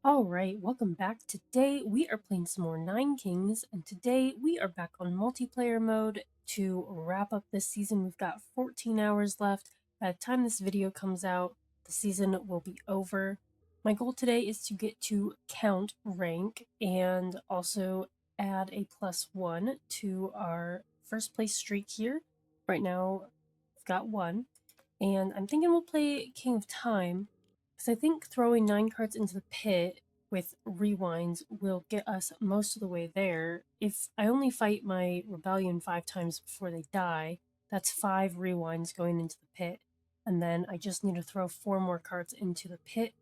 Alright, welcome back. Today we are playing some more Nine Kings, and today we are back on multiplayer mode to wrap up this season. We've got 14 hours left. By the time this video comes out, the season will be over. My goal today is to get to Count rank and also add a +1 to our first place streak here. Right now, I've got 1, and I'm thinking we'll play King of Time. Because I think throwing 9 cards into the pit with rewinds will get us most of the way there. If I only fight my rebellion 5 times before they die, that's 5 rewinds going into the pit. And then I just need to throw 4 more cards into the pit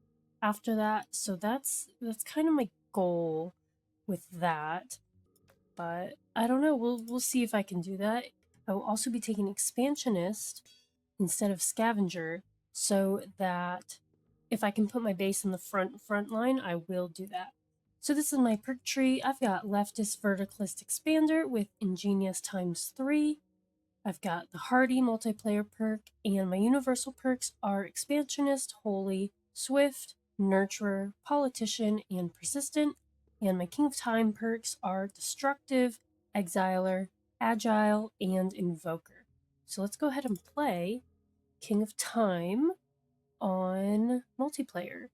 after that. So that's kind of my goal with that. But I don't know, we'll see if I can do that. I will also be taking Expansionist instead of Scavenger so that if I can put my base in the front line, I will do that. So this is my perk tree. I've got Leftist Verticalist Expander with Ingenious ×3. I've got the Hardy multiplayer perk, and my universal perks are Expansionist, Holy, Swift, Nurturer, Politician, and Persistent. And my King of Time perks are Destructive, Exiler, Agile, and Invoker. So let's go ahead and play King of Time on multiplayer.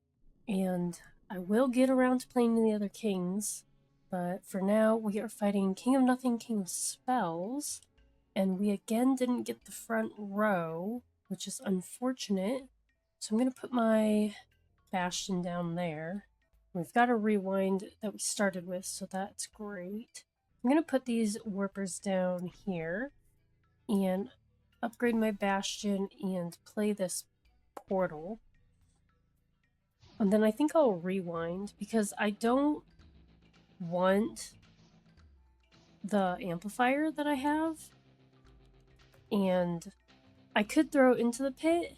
And I will get around to playing the other kings, but for now we are fighting King of Nothing, King of Spells, and we again didn't get the front row, which is unfortunate. So I'm going to put my Bastion down there. We've got a rewind that we started with, so that's great. I'm going to put these warpers down here and upgrade my Bastion and play this portal. And then I think I'll rewind because I don't want the amplifier that I have. And I could throw it into the pit,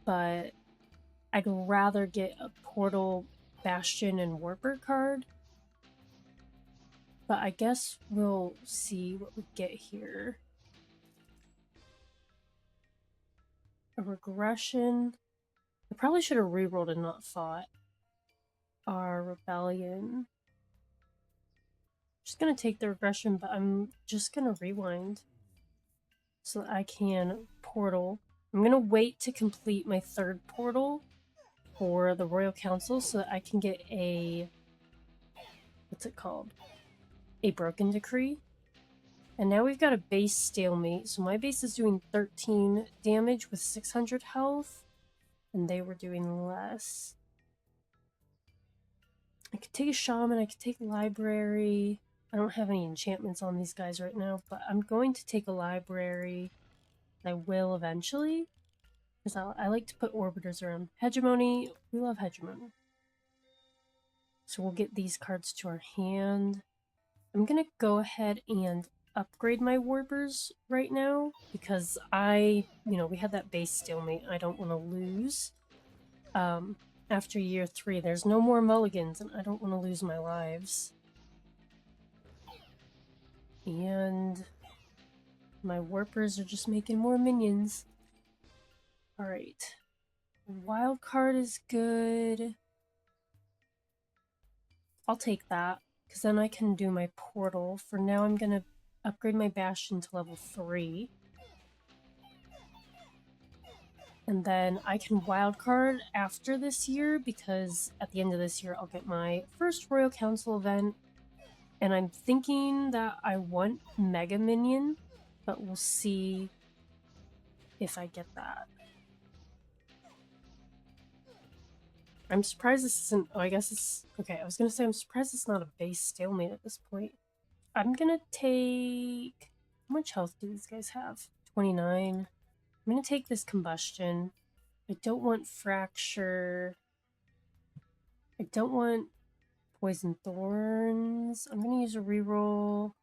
but I'd rather get a portal, Bastion, and Warper card. But I guess we'll see what we get here. A regression. I probably should have rerolled and not fought. Our rebellion. Just gonna take the regression, but I'm just gonna rewind so that I can portal. I'm gonna wait to complete my 3rd portal for the Royal Council so that I can get a, what's it called? A Broken Decree. And now we've got a base stalemate, so my base is doing 13 damage with 600 health, and they were doing less. I could take a Shaman, I could take a Library. I don't have any enchantments on these guys right now, but I'm going to take a Library. I will eventually, because I like to put Orbiters around. Hegemony, we love Hegemony. So we'll get these cards to our hand. I'm going to go ahead and upgrade my Warpers right now, because we had that base stalemate I don't want to lose. After year 3, there's no more mulligans, and I don't want to lose my lives. And my Warpers are just making more minions. Alright. Wild card is good. I'll take that, because then I can do my portal. For now, I'm going to upgrade my Bastion to level 3. And then I can wildcard after this year, because at the end of this year I'll get my first Royal Council event. And I'm thinking that I want Mega Minion, but we'll see if I get that. I'm surprised this isn't... Oh, I guess it's... Okay, I was going to say I'm surprised it's not a base stalemate at this point. I'm going to take... How much health do these guys have? 29. I'm going to take this Combustion. I don't want Fracture. I don't want Poison Thorns. I'm going to use a reroll.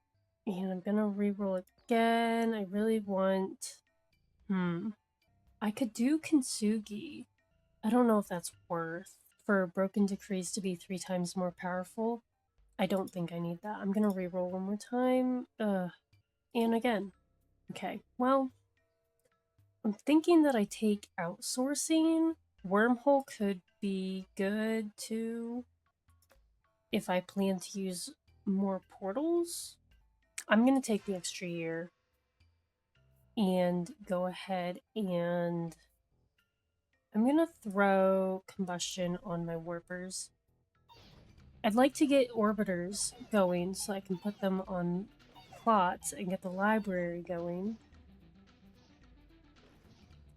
And I'm going to reroll again. I really want... I could do Kintsugi. I don't know if that's worth for Broken Decrees to be 3 times more powerful. I don't think I need that. I'm going to reroll one more time. And again. Okay, well... I'm thinking that I take Outsourcing Wormhole could be good too if I plan to use more portals. I'm going to take the extra year and go ahead and I'm going to throw combustion on my warpers. I'd like to get orbiters going so I can put them on plots and get the library going.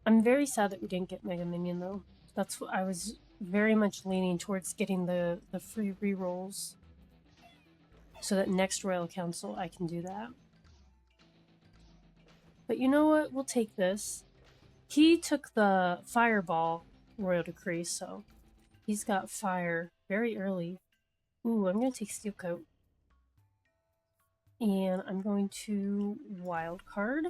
I'm very sad that we didn't get Mega Minion though. That's what I was very much leaning towards, getting the free rerolls so that next Royal Council I can do that. But you know what? We'll take this. He took the Fireball Royal Decree, so he's got fire very early. Ooh, I'm going to take Steel Coat. And I'm going to wild card.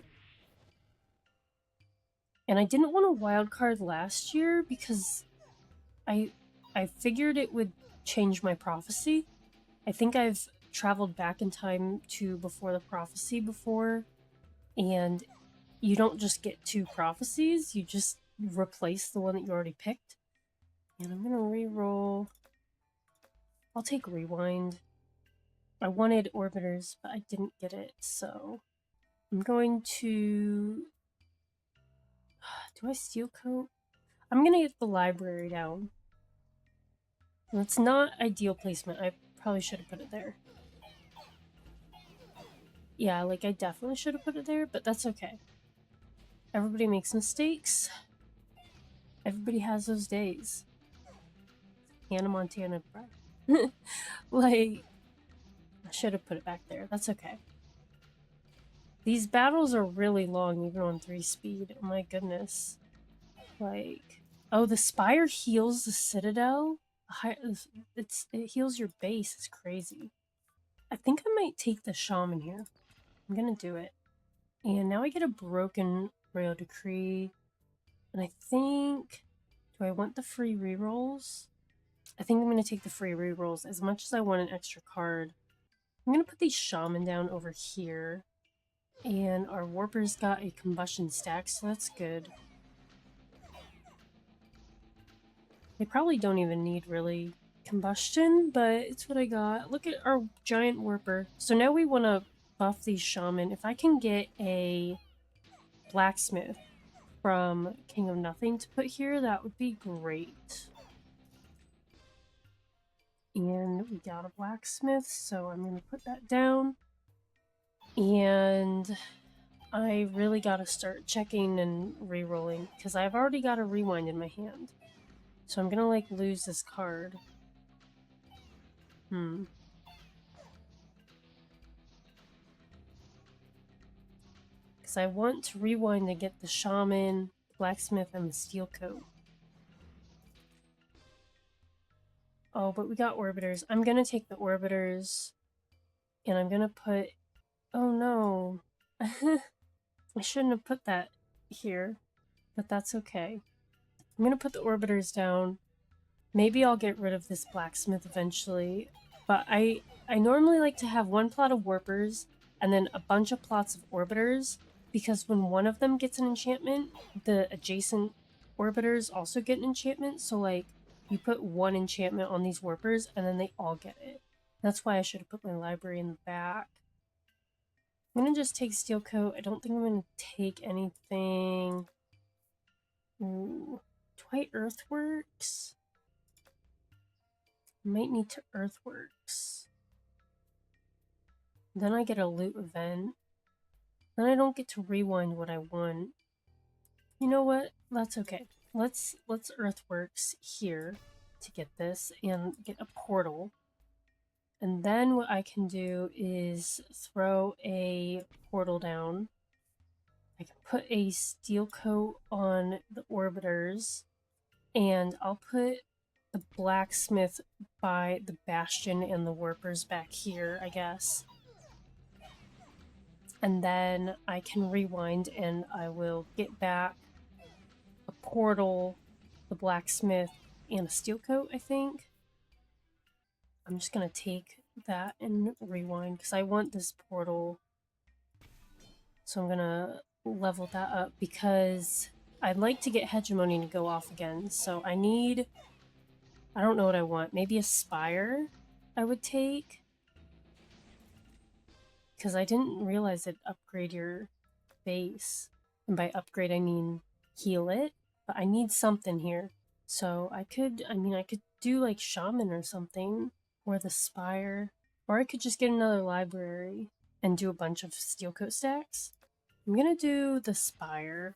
And I didn't want a wild card last year because I figured it would change my prophecy. I think I've traveled back in time to before the prophecy before, and you don't just get 2 prophecies, you just replace the one that you already picked. And I'm gonna re-roll. I'll take Rewind. I wanted Orbiters, but I didn't get it, so I'm going to... Do I Steel Coat? I'm gonna get the library down. That's not ideal placement. I probably should have put it there. Yeah, like I definitely should have put it there, but that's okay. Everybody makes mistakes. Everybody has those days. Hannah Montana, bro. Like, I should have put it back there. That's okay. These battles are really long, even on 3 speed. Oh my goodness. Like, oh, the Spire heals the Citadel? It heals your base. It's crazy. I think I might take the Shaman here. I'm gonna do it. And now I get a broken Royal Decree. And I think... Do I want the free rerolls? I think I'm going to take the free rerolls as much as I want an extra card. I'm going to put these Shaman down over here. And our Warper's got a combustion stack, so that's good. They probably don't even need really combustion, but it's what I got. Look at our giant Warper. So now we want to buff these Shaman. If I can get a Blacksmith from King of Nothing to put here, that would be great. And we got a Blacksmith, so I'm going to put that down. And I really got to start checking and re-rolling, because I've already got a Rewind in my hand. So I'm going to, like, lose this card. Because I want to Rewind to get the Shaman, Blacksmith, and the Steel Coat. Oh, but we got Orbiters. I'm going to take the Orbiters, and I'm going to put... Oh, no. I shouldn't have put that here, but that's okay. I'm going to put the Orbiters down. Maybe I'll get rid of this Blacksmith eventually, but I normally like to have 1 plot of Warpers and then a bunch of plots of Orbiters, because when one of them gets an enchantment, the adjacent Orbiters also get an enchantment, so like, you put 1 enchantment on these Warpers and then they all get it. That's why I should have put my library in the back. I'm going to just take Steel Coat. I don't think I'm going to take anything... Ooh. Do I Earthworks? Might need to Earthworks. Then I get a loot event. Then I don't get to rewind what I want. You know what? That's okay. Let's Earthworks here to get this and get a portal. And then what I can do is throw a portal down. I can put a Steel Coat on the Orbiters. And I'll put the Blacksmith by the Bastion and the Warpers back here, I guess. And then I can rewind and I will get back a portal, the Blacksmith, and a Steel Coat, I think. I'm just going to take that and rewind because I want this portal. So I'm going to level that up because I'd like to get Hegemony to go off again, so I need... I don't know what I want. Maybe a Spire I would take? Because I didn't realize it'd upgrade your base. And by upgrade, I mean heal it. But I need something here. So I could do like Shaman or something. Or the Spire. Or I could just get another library and do a bunch of Steel Coat stacks. I'm gonna do the Spire.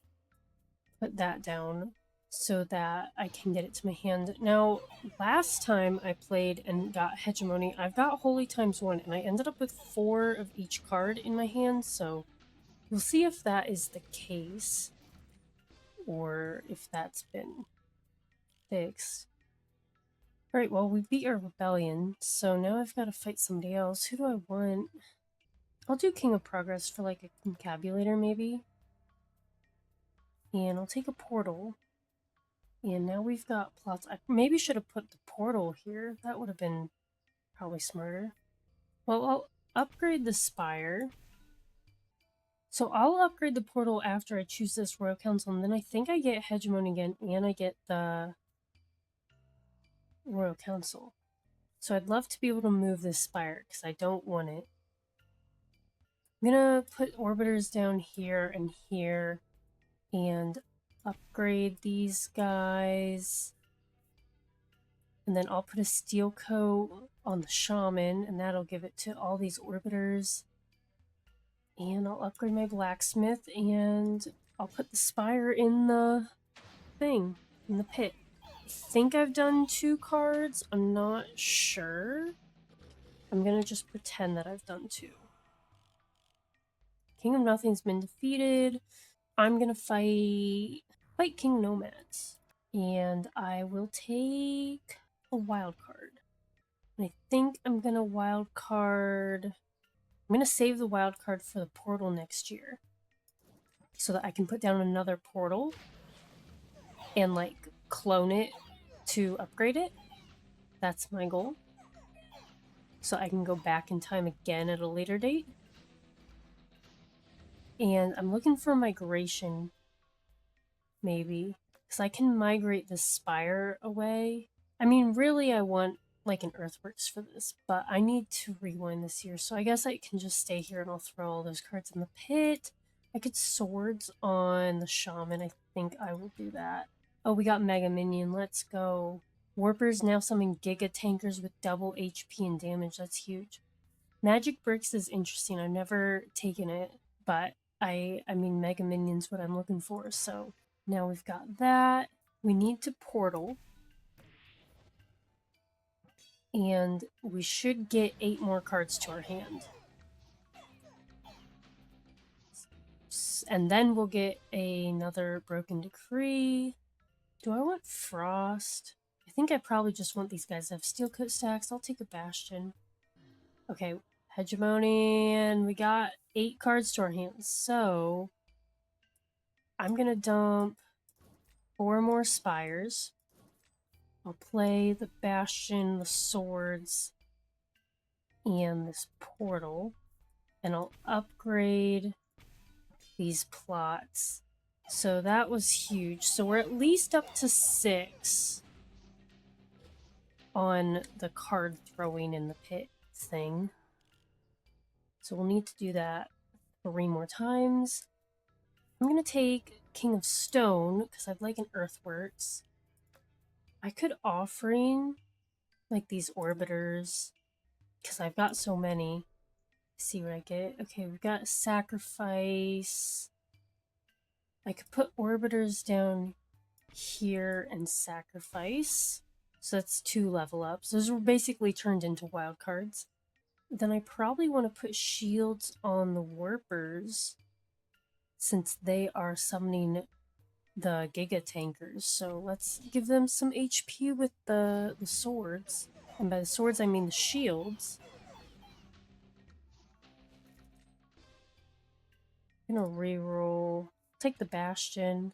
Put that down so that I can get it to my hand. Now, last time I played and got Hegemony, I've got Holy ×1, and I ended up with 4 of each card in my hand, so we'll see if that is the case, or if that's been fixed. Alright, well, we beat our rebellion, so now I've got to fight somebody else. Who do I want? I'll do King of Progress for, like, a Concabulator, maybe. And I'll take a portal. And now we've got plots. I maybe should have put the portal here. That would have been probably smarter. Well, I'll upgrade the Spire. So I'll upgrade the portal after I choose this Royal Council, and then I think I get Hegemony again, and I get the Royal Council. So I'd love to be able to move this Spire, because I don't want it. I'm gonna put Orbiters down here and here, and upgrade these guys. And then I'll put a Steel Coat on the Shaman, and that'll give it to all these Orbiters. And I'll upgrade my Blacksmith, and I'll put the Spire in the thing, in the pit. I think I've done 2 cards. I'm not sure. I'm gonna just pretend that I've done 2. King of Nothing's been defeated. I'm gonna fight King Nomads. And I will take a wild card. And I think I'm gonna wild card... I'm gonna save the wild card for the portal next year. So that I can put down another portal and like clone it to upgrade it. That's my goal. So I can go back in time again at a later date. And I'm looking for migration, maybe. Because I can migrate the Spire away. I mean, really I want like an Earthworks for this, but I need to rewind this year, so I guess I can just stay here and I'll throw all those cards in the pit. I could Swords on the Shaman. I think I will do that. Oh, we got Mega Minion. Let's go. Warpers now summon Giga Tankers with double HP and damage. That's huge. Magic Bricks is interesting. I've never taken it, but I mean, Mega Minion's what I'm looking for, so now we've got that. We need to portal. And we should get 8 more cards to our hand. And then we'll get another Broken Decree. Do I want Frost? I think I probably just want these guys to have Steel Coat stacks. I'll take a Bastion. Okay, Hegemony, and we got 8 cards to our hands. So I'm gonna dump 4 more Spires. I'll play the Bastion, the Swords, and this portal. And I'll upgrade these plots. So that was huge. So we're at least up to 6 on the card throwing in the pit thing. So we'll need to do that 3 more times. I'm going to take King of Stone because I'd like an Earthworks. I could Offering like these Orbiters because I've got so many. See what I get. Okay, we've got Sacrifice. I could put Orbiters down here and Sacrifice. So that's 2 level ups. Those were basically turned into wild cards. Then I probably want to put shields on the Warpers since they are summoning the Giga Tankers. So let's give them some HP with the swords. And by the swords, I mean the shields. I'm gonna reroll. Take the Bastion.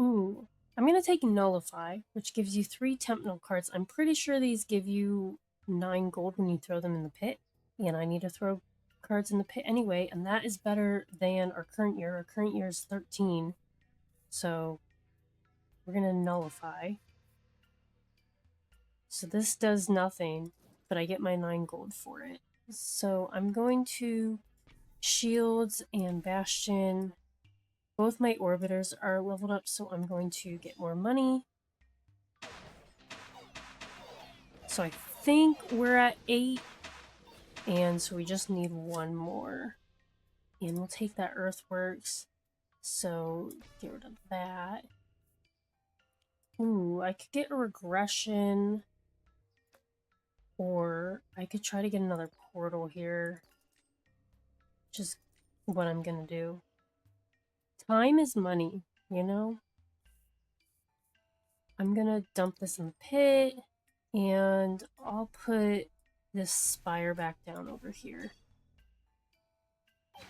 Ooh. I'm gonna take Nullify, which gives you 3 Temp Null cards. I'm pretty sure these give you 9 gold when you throw them in the pit. And I need to throw cards in the pit anyway, and that is better than our current year. Our current year is 13, so we're going to nullify. So this does nothing, but I get my 9 gold for it. So I'm going to Shields and Bastion. Both my orbiters are leveled up, so I'm going to get more money. So I think we're at 8, and so we just need 1 more. And we'll take that Earthworks, so get rid of that. Ooh, I could get a regression, or I could try to get another portal here. Just what I'm gonna do. Time is money, you know? I'm gonna dump this in the pit, and I'll put this spire back down over here.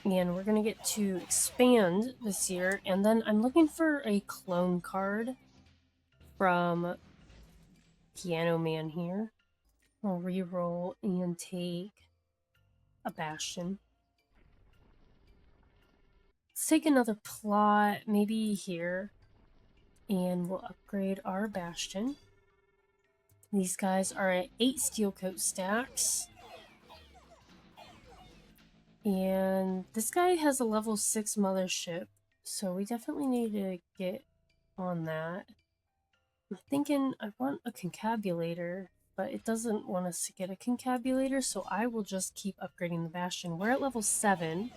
And we're gonna get to expand this year, and then I'm looking for a clone card from Piano Man here. I'll reroll and take a Bastion. Let's take another plot, maybe here, and we'll upgrade our Bastion. These guys are at 8 steel coat stacks. And this guy has a level 6 mothership, so we definitely need to get on that. I'm thinking I want a concabulator, but it doesn't want us to get a concabulator, so I will just keep upgrading the Bastion. We're at level 7.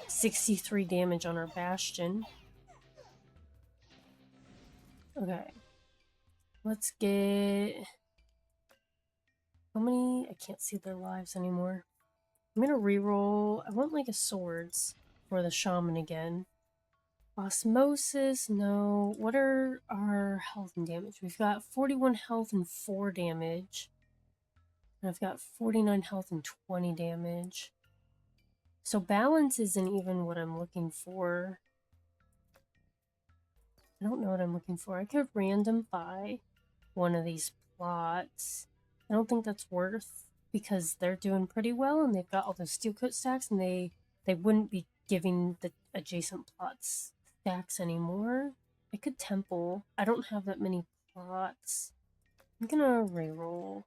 63 damage on our Bastion. Okay. Let's get... How many? I can't see their lives anymore. I'm gonna reroll. I want like a swords for the shaman again. Osmosis, no. What are our health and damage? We've got 41 health and 4 damage. And I've got 49 health and 20 damage. So balance isn't even what I'm looking for. I don't know what I'm looking for. I could randomify one of these plots. I don't think that's worth, because they're doing pretty well and they've got all those steel coat stacks, and they wouldn't be giving the adjacent plots stacks anymore. I could temple. I don't have that many plots. I'm gonna reroll.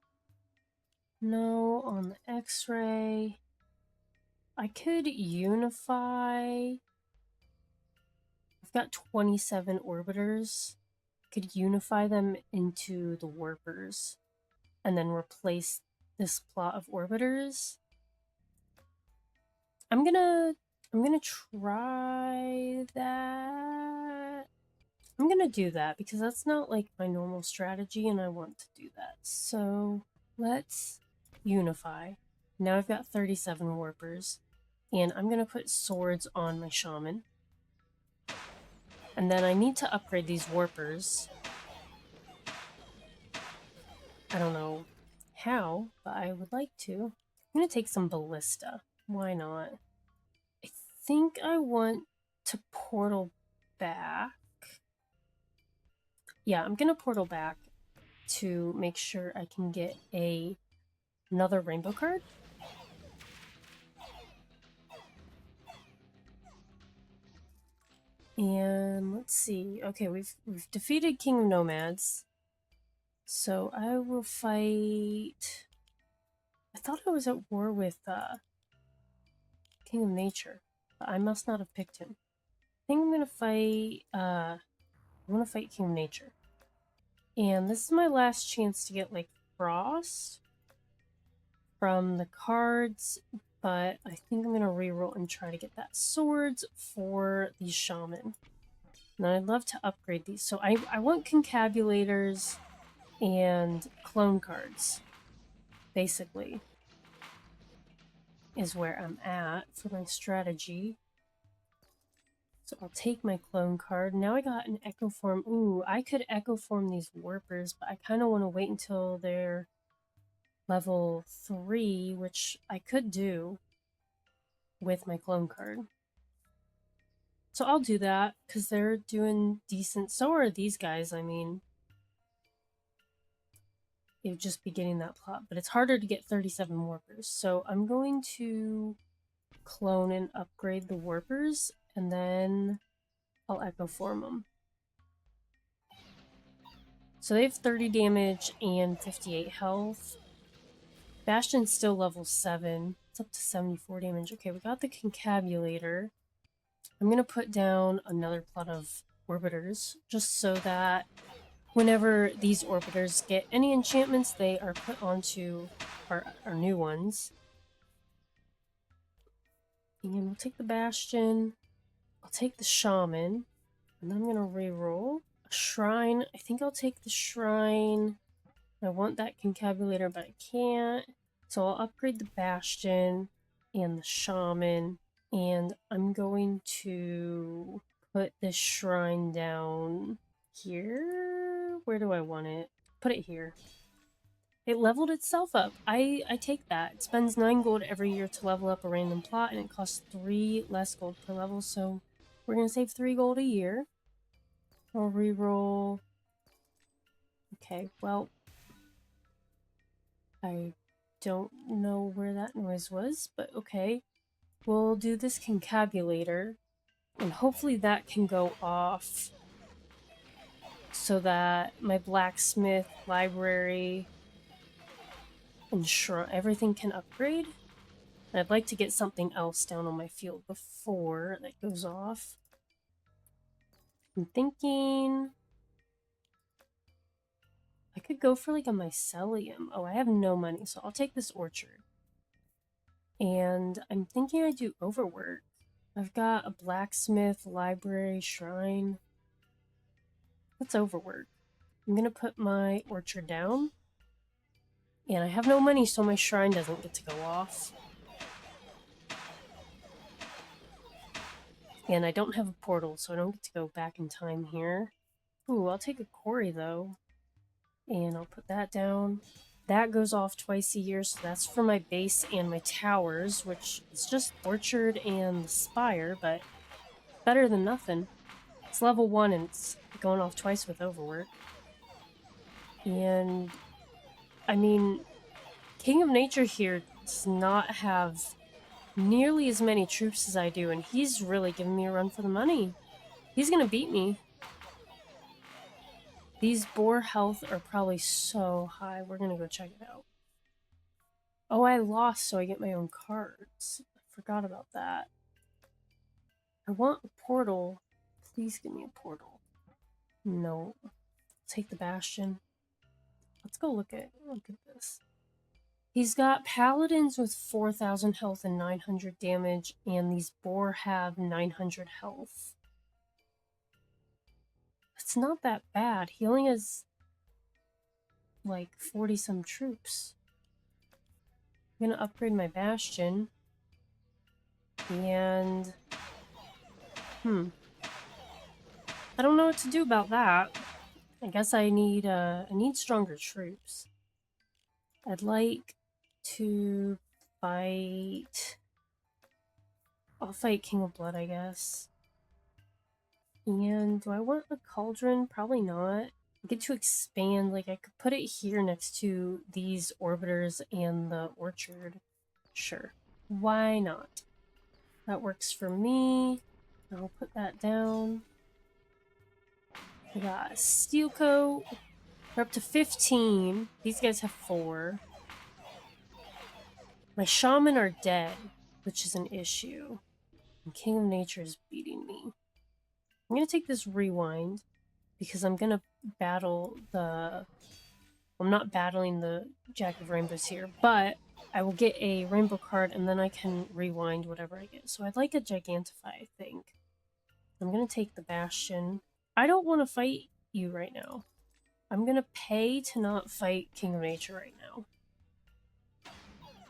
No, on the X-ray. I could unify. I've got 27 orbiters. Could unify them into the warpers and then replace this plot of orbiters. I'm gonna try that. I'm gonna do that because that's not like my normal strategy and I want to do that. So let's unify. Now I've got 37 warpers, and I'm gonna put swords on my shaman. And then I need to upgrade these warpers. I don't know how, but I would like to. I'm gonna take some ballista. Why not? I think I want to portal back. Yeah, I'm gonna portal back to make sure I can get another rainbow card. And let's see. Okay, we've defeated King of Nomads. So I will fight... I thought I was at war with King of Nature, but I must not have picked him. I think I'm gonna fight I'm gonna fight King of Nature. And this is my last chance to get like Frost from the cards, but I think I'm gonna reroll and try to get that swords for the shaman. And I'd love to upgrade these. So I want concabulators and clone cards, basically, is where I'm at for my strategy. So I'll take my clone card. Now I got an Echo Form. Ooh, I could Echo Form these warpers, but I kind of want to wait until they're level 3, which I could do with my clone card. So I'll do that, because they're doing decent. So are these guys, I mean. it would just be getting that plot. But it's harder to get 37 warpers. So I'm going to clone and upgrade the warpers, and then I'll echo form them. So they have 30 damage and 58 health. Bastion's still level 7. It's up to 74 damage. Okay, we got the Concabulator. I'm going to put down another plot of Orbiters, just so that whenever these Orbiters get any enchantments, they are put onto our new ones. And we'll take the Bastion. I'll take the Shaman. And then I'm going to reroll. A Shrine. I think I'll take the Shrine. I want that Concabulator, but I can't. So I'll upgrade the Bastion and the Shaman. And I'm going to put this Shrine down here. Where do I want it? Put it here. It leveled itself up. I take that. It spends 9 gold every year to level up a random plot, and it costs 3 less gold per level, so we're going to save 3 gold a year. I'll reroll. Okay, well, I don't know where that noise was, but okay. We'll do this Concabulator, and hopefully that can go off so that my blacksmith, library, and everything can upgrade. And I'd like to get something else down on my field before that goes off. I'm thinking I could go for like a mycelium. Oh, I have no money, so I'll take this orchard. And I'm thinking I do overwork. I've got a blacksmith, library, shrine. Let's overwork. I'm gonna put my orchard down. And I have no money, so my shrine doesn't get to go off. And I don't have a portal, so I don't get to go back in time here. Ooh, I'll take a quarry, though. And I'll put that down. That goes off twice a year, so that's for my base and my towers, which is just orchard and the spire, but better than nothing. It's level 1 and it's going off twice with overwork. And, I mean, King of Nature here does not have nearly as many troops as I do, and he's really giving me a run for the money. He's gonna beat me. These boar health are probably so high. We're gonna go check it out. Oh, I lost, so I get my own cards. I forgot about that. I want a portal. Please give me a portal. No. Take the Bastion. Let's go look at this. He's got paladins with 4,000 health and 900 damage, and these boar have 900 health. It's not that bad. He only has like 40-some troops. I'm gonna upgrade my Bastion. And I don't know what to do about that. I guess I need stronger troops. I'd like to fight. I'll fight King of Blood, I guess. And do I want a cauldron? Probably not. I get to expand. Like, I could put it here next to these orbiters and the orchard. Sure. Why not? That works for me. I'll put that down. I got a steel coat. We're up to 15. These guys have 4. My shaman are dead, which is an issue. And King of Nature is beating me. I'm going to take this rewind because I'm going to battle the... I'm not battling the Jack of Rainbows here, but I will get a rainbow card and then I can rewind whatever I get. So I'd like a Gigantify, I think. I'm going to take the Bastion. I don't want to fight you right now. I'm going to pay to not fight King of Nature right now.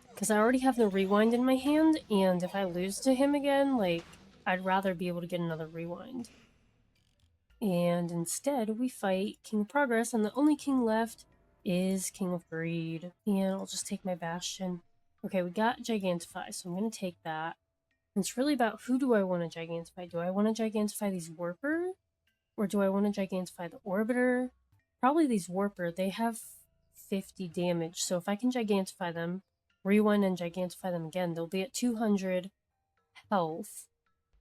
Because I already have the rewind in my hand, and if I lose to him again, like, I'd rather be able to get another rewind. And instead, we fight King of Progress, and the only king left is King of Greed. And I'll just take my Bastion. Okay, we got Gigantify, so I'm going to take that. And it's really about who do I want to Gigantify. Do I want to Gigantify these Warper? Or do I want to Gigantify the Orbiter? Probably these Warper. They have 50 damage. So if I can Gigantify them, rewind and Gigantify them again, they'll be at 200 health,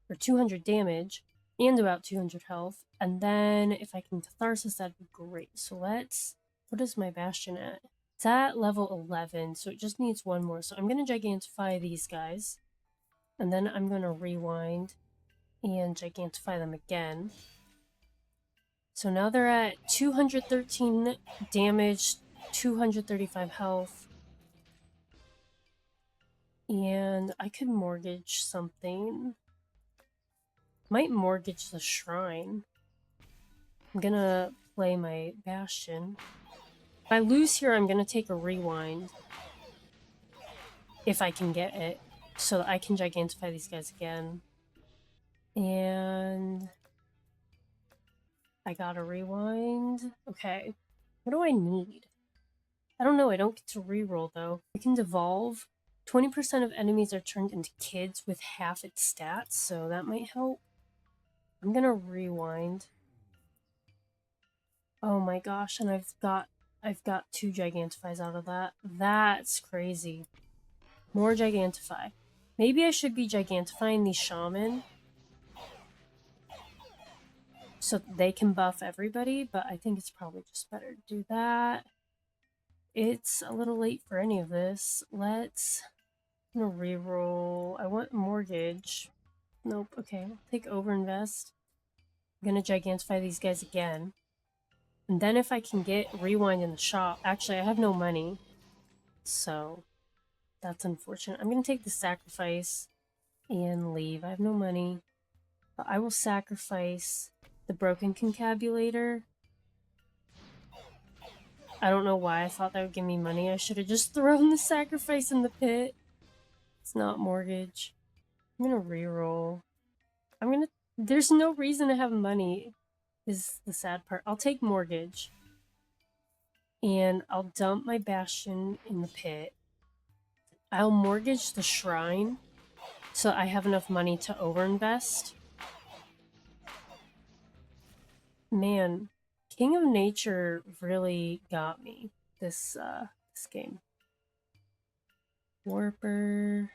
or 200 damage, and about 200 health. And then if I can Catharsis, that'd be great. So let's... What is my Bastion at? It's at level 11, so it just needs one more. So I'm going to Gigantify these guys. And then I'm going to rewind and Gigantify them again. So now they're at 213 damage, 235 health. And I could mortgage something. Might mortgage the shrine. I'm gonna play my Bastion. If I lose here, I'm gonna take a rewind. If I can get it. So that I can Gigantify these guys again. And... I gotta rewind. Okay. What do I need? I don't know, I don't get to reroll though. I can devolve. 20% of enemies are turned into kids with half its stats, so that might help. I'm gonna rewind. Oh my gosh, and I've got 2 Gigantifies out of that. That's crazy. More Gigantify. Maybe I should be Gigantifying these Shaman so they can buff everybody, but I think it's probably just better to do that. It's a little late for any of this. Let's... I'm gonna reroll. I want mortgage. Nope. Okay, I'll take overinvest. I'm gonna Gigantify these guys again. And then if I can get rewind in the shop... Actually, I have no money. So, that's unfortunate. I'm gonna take the sacrifice and leave. I have no money. But I will sacrifice the broken concabulator. I don't know why I thought that would give me money. I should have just thrown the sacrifice in the pit. It's not mortgage. I'm gonna reroll. There's no reason to have money, is the sad part. I'll take mortgage. And I'll dump my Bastion in the pit. I'll mortgage the shrine so I have enough money to overinvest. Man, King of Nature really got me this game. Warper.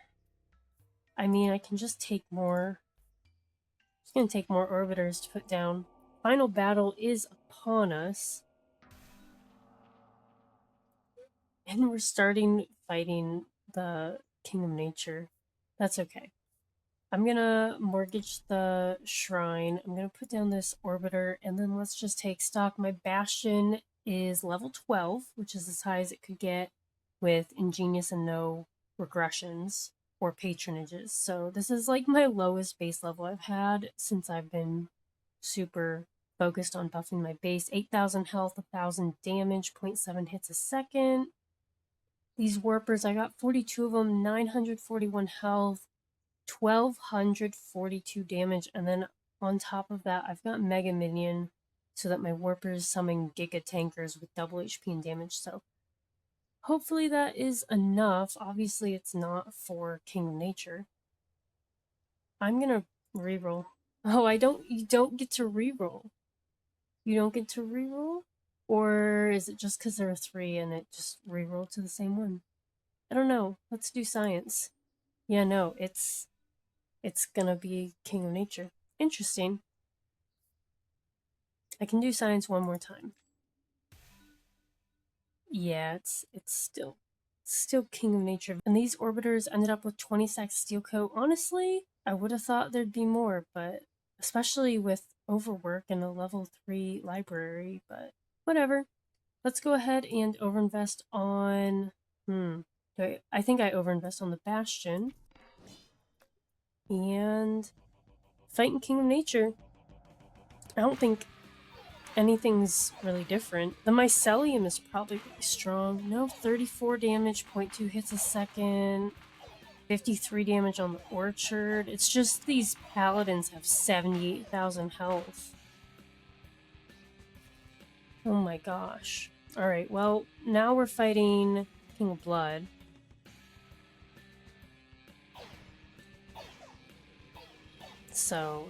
I mean, I can just take more. I'm just gonna take more orbiters to put down. Final battle is upon us. And we're starting fighting the King of Nature. That's okay. I'm gonna mortgage the shrine. I'm gonna put down this orbiter, and then let's just take stock. My Bastion is level 12, which is as high as it could get with Ingenious and no regressions or patronages. So this is like my lowest base level I've had since I've been super focused on buffing my base. 8,000 health, 1,000 damage, 0.7 hits a second. These warpers, I got 42 of them, 941 health, 1,242 damage, and then on top of that, I've got Mega Minion so that my warpers summon Giga Tankers with double HP and damage, so hopefully that is enough. Obviously, it's not for King of Nature. I'm gonna reroll. Oh, you don't get to reroll. You don't get to reroll? Or is it just because there are 3 and it just rerolled to the same one? I don't know. Let's do science. Yeah, no, it's gonna be King of Nature. Interesting. I can do science one more time. Yeah, it's still King of Nature. And these orbiters ended up with 20 stacks steel coat. Honestly, I would have thought there'd be more, but especially with overwork and a level 3 library, but whatever. Let's go ahead and overinvest on... I think I overinvest on the Bastion. And fighting King of Nature. I don't think anything's really different. The Mycelium is probably really strong. No, 34 damage, 0.2 hits a second, 53 damage on the Orchard. It's just these Paladins have 78,000 health. Oh my gosh. Alright, well, now we're fighting King of Blood. So...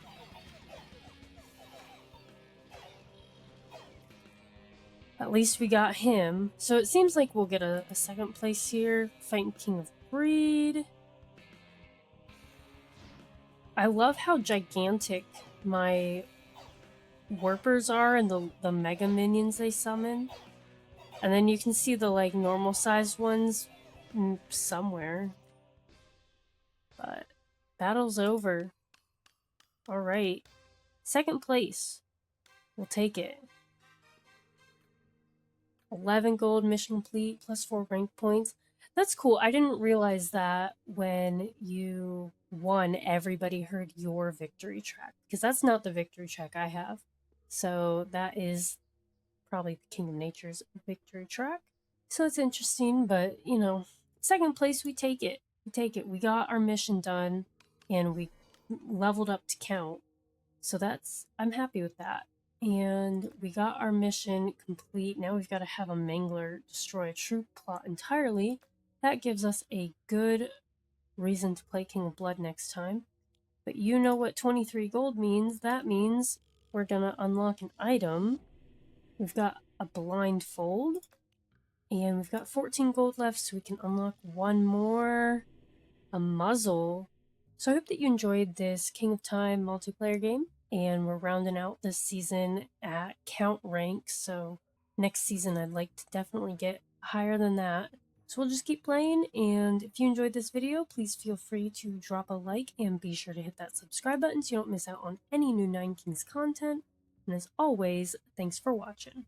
At least we got him. So it seems like we'll get a second place here, fighting King of Breed. I love how gigantic my warpers are and the mega minions they summon. And then you can see the like normal sized ones somewhere. But battle's over. Alright. Second place. We'll take it. 11 gold, mission complete, plus 4 rank points. That's cool. I didn't realize that when you won, everybody heard your victory track. Because that's not the victory track I have. So that is probably the King of Nature's victory track. So it's interesting, but you know, second place, we take it. We take it. We got our mission done and we leveled up to count. So I'm happy with that. And we got our mission complete. Now we've got to have a Mangler destroy a troop plot entirely. That gives us a good reason to play King of Blood next time. But you know what 23 gold means. That means we're going to unlock an item. We've got a blindfold. And we've got 14 gold left, so we can unlock one more. A muzzle. So I hope that you enjoyed this King of Time multiplayer game. And we're rounding out this season at count rank. So next season, I'd like to definitely get higher than that. So we'll just keep playing. And if you enjoyed this video, please feel free to drop a like and be sure to hit that subscribe button so you don't miss out on any new Nine Kings content. And as always, thanks for watching.